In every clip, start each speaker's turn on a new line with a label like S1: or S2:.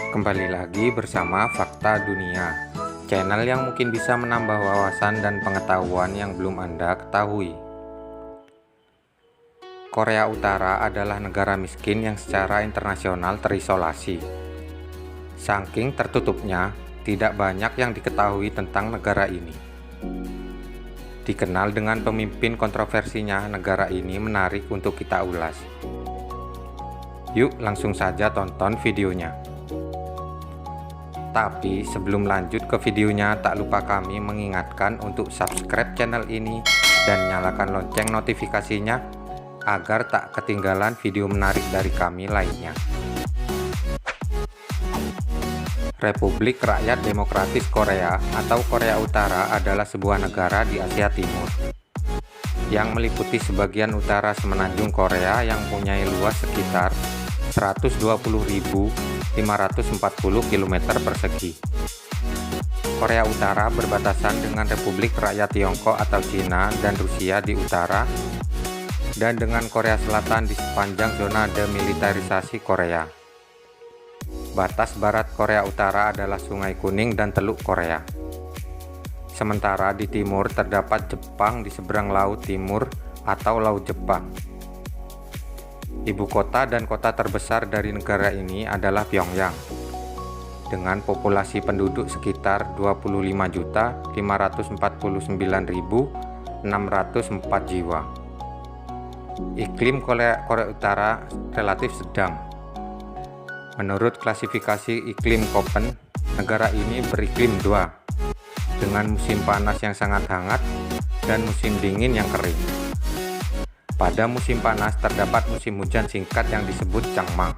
S1: Kembali lagi bersama Fakta Dunia, channel yang mungkin bisa menambah wawasan dan pengetahuan yang belum Anda ketahui. Korea Utara adalah negara miskin yang secara internasional terisolasi. Saking tertutupnya, tidak banyak yang diketahui tentang negara ini. Dikenal dengan pemimpin kontroversinya, negara ini menarik untuk kita ulas. Yuk langsung saja tonton videonya. Tapi sebelum lanjut ke videonya, tak lupa kami mengingatkan untuk subscribe channel ini dan nyalakan lonceng notifikasinya agar tak ketinggalan video menarik dari kami lainnya. Republik Rakyat Demokratis Korea atau Korea Utara adalah sebuah negara di Asia Timur yang meliputi sebagian utara semenanjung Korea yang mempunyai luas sekitar 120.540 km persegi. Korea Utara berbatasan dengan Republik Rakyat Tiongkok atau Cina dan Rusia di utara, dan dengan Korea Selatan di sepanjang zona demilitarisasi Korea. Batas barat Korea Utara adalah Sungai Kuning dan Teluk Korea. Sementara di timur terdapat Jepang di seberang Laut Timur atau Laut Jepang. Ibu kota dan kota terbesar dari negara ini adalah Pyongyang, dengan populasi penduduk sekitar 25.549.604 jiwa. Iklim Korea Utara relatif sedang. Menurut klasifikasi iklim Köppen, negara ini beriklim 2, dengan musim panas yang sangat hangat dan musim dingin yang kering. Pada musim panas terdapat musim hujan singkat yang disebut Changma.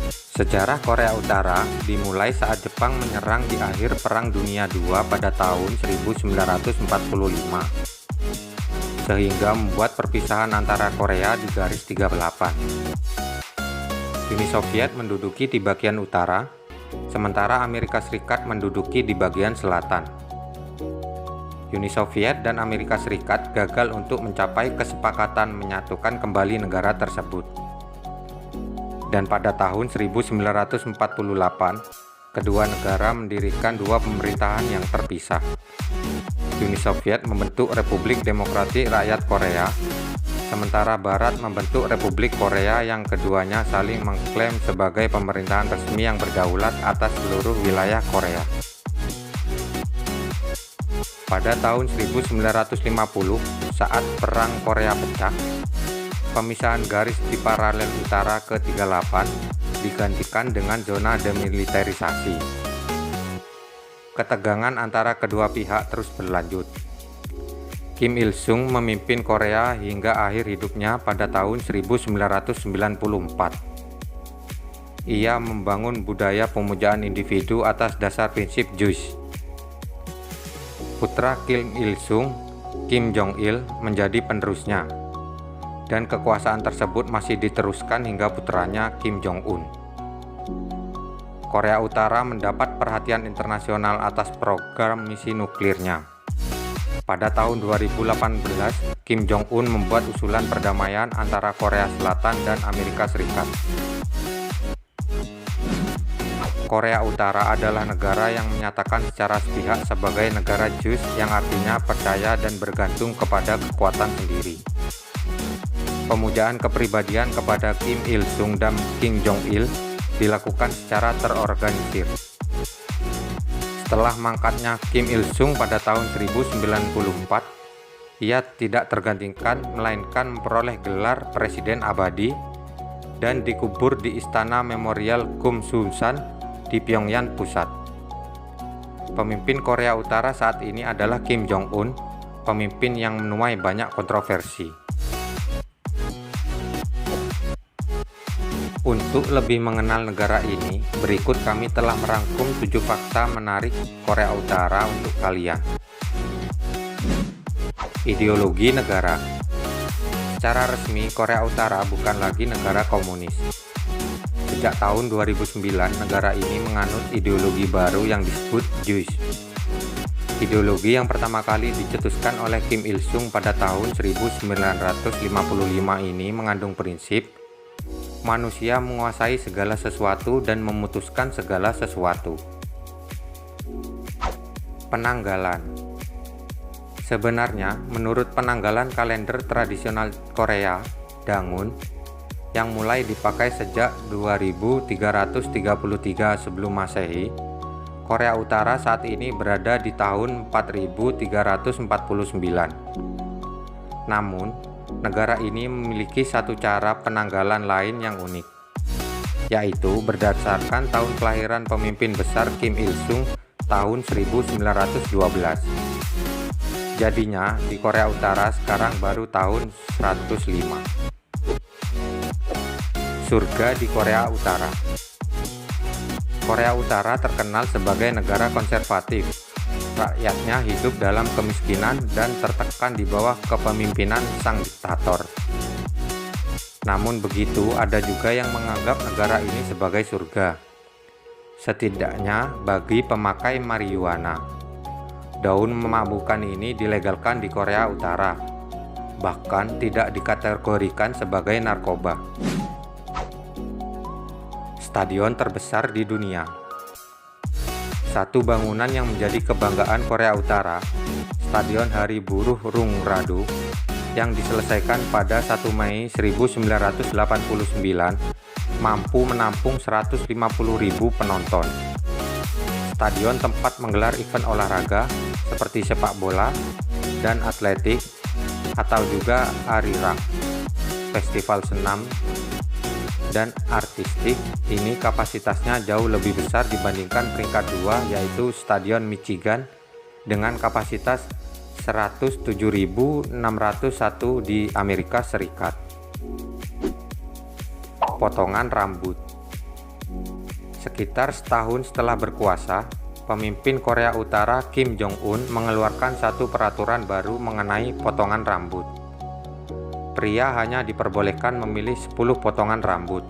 S1: Sejarah Korea Utara dimulai saat Jepang menyerang di akhir Perang Dunia II pada tahun 1945, sehingga membuat perpisahan antara Korea di garis 38. Uni Soviet menduduki di bagian utara, sementara Amerika Serikat menduduki di bagian selatan. Uni Soviet dan Amerika Serikat gagal untuk mencapai kesepakatan menyatukan kembali negara tersebut. Dan pada tahun 1948, kedua negara mendirikan dua pemerintahan yang terpisah. Uni Soviet membentuk Republik Demokratik Rakyat Korea, sementara Barat membentuk Republik Korea yang keduanya saling mengklaim sebagai pemerintahan resmi yang berdaulat atas seluruh wilayah Korea. Pada tahun 1950, saat Perang Korea pecah, pemisahan garis di paralel utara ke-38 digantikan dengan zona demilitarisasi. Ketegangan antara kedua pihak terus berlanjut. Kim Il-sung memimpin Korea hingga akhir hidupnya pada tahun 1994. Ia membangun budaya pemujaan individu atas dasar prinsip Juche. Putra Kim Il-sung, Kim Jong-il, menjadi penerusnya, dan kekuasaan tersebut masih diteruskan hingga putranya Kim Jong-un. Korea Utara mendapat perhatian internasional atas program misi nuklirnya. Pada tahun 2018, Kim Jong-un membuat usulan perdamaian antara Korea Selatan dan Amerika Serikat. Korea Utara adalah negara yang menyatakan secara sepihak sebagai negara Juche, yang artinya percaya dan bergantung kepada kekuatan sendiri. Pemujaan kepribadian kepada Kim Il-sung dan Kim Jong-il dilakukan secara terorganisir. Setelah mangkatnya Kim Il-sung pada tahun 1994, ia tidak tergantikan melainkan memperoleh gelar Presiden Abadi dan dikubur di Istana Memorial Kumsusan di Pyongyang Pusat. Pemimpin Korea Utara saat ini adalah Kim Jong-un, pemimpin yang menuai banyak kontroversi. Untuk lebih mengenal negara ini, berikut kami telah merangkum 7 fakta menarik Korea Utara untuk kalian. Ideologi negara. Secara resmi, Korea Utara bukan lagi negara komunis. Sejak tahun 2009, negara ini menganut ideologi baru yang disebut Juche. Ideologi yang pertama kali dicetuskan oleh Kim Il-sung pada tahun 1955 ini mengandung prinsip manusia menguasai segala sesuatu dan memutuskan segala sesuatu. Penanggalan. Sebenarnya, menurut penanggalan kalender tradisional Korea, Dangun, yang mulai dipakai sejak 2333 sebelum Masehi, Korea Utara saat ini berada di tahun 4349. Namun, negara ini memiliki satu cara penanggalan lain yang unik, yaitu berdasarkan tahun kelahiran pemimpin besar Kim Il-sung tahun 1912. Jadinya di Korea Utara sekarang baru tahun 105. Surga di Korea Utara. Korea Utara terkenal sebagai negara konservatif. Rakyatnya hidup dalam kemiskinan dan tertekan di bawah kepemimpinan sang diktator. Namun begitu, ada juga yang menganggap negara ini sebagai surga, setidaknya bagi pemakai marijuana. Daun memabukkan ini dilegalkan di Korea Utara, bahkan tidak dikategorikan sebagai narkoba. Stadion terbesar di dunia. Satu bangunan yang menjadi kebanggaan Korea Utara, Stadion Hari Buruh Rungradu, yang diselesaikan pada 1 Mei 1989, mampu menampung 150.000 penonton. Stadion tempat menggelar event olahraga seperti sepak bola dan atletik, atau juga arirang, festival senam dan artistik. Ini kapasitasnya jauh lebih besar dibandingkan peringkat 2, yaitu Stadion Michigan dengan kapasitas 107.601 di Amerika Serikat. Potongan rambut. Sekitar setahun setelah berkuasa, pemimpin Korea Utara Kim Jong-un mengeluarkan satu peraturan baru mengenai potongan rambut. Pria hanya diperbolehkan memilih 10 potongan rambut.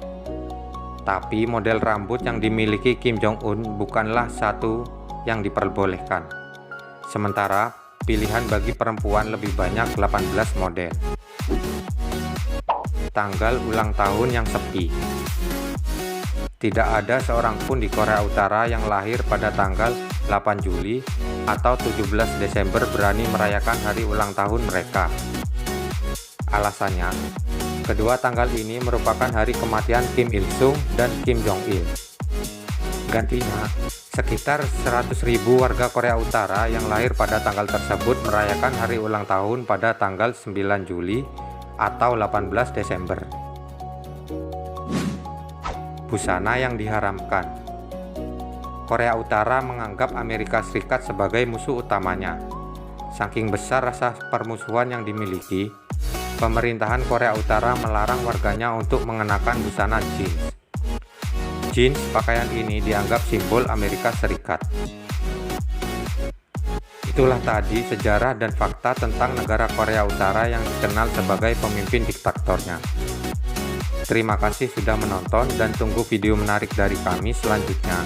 S1: Tapi model rambut yang dimiliki Kim Jong-un bukanlah satu yang diperbolehkan. Sementara pilihan bagi perempuan lebih banyak, 18 model. Tanggal ulang tahun yang sepi. Tidak ada seorang pun di Korea Utara yang lahir pada tanggal 8 Juli atau 17 Desember berani merayakan hari ulang tahun mereka. Alasannya, kedua tanggal ini merupakan hari kematian Kim Il-sung dan Kim Jong-il. Gantinya, sekitar 100.000 warga Korea Utara yang lahir pada tanggal tersebut merayakan hari ulang tahun pada tanggal 9 Juli atau 18 Desember. Busana yang diharamkan. Korea Utara menganggap Amerika Serikat sebagai musuh utamanya. Saking besar rasa permusuhan yang dimiliki, pemerintahan Korea Utara melarang warganya untuk mengenakan busana jeans. Jeans, pakaian ini dianggap simbol Amerika Serikat. Itulah tadi sejarah dan fakta tentang negara Korea Utara yang dikenal sebagai pemimpin diktatornya. Terima kasih sudah menonton dan tunggu video menarik dari kami selanjutnya.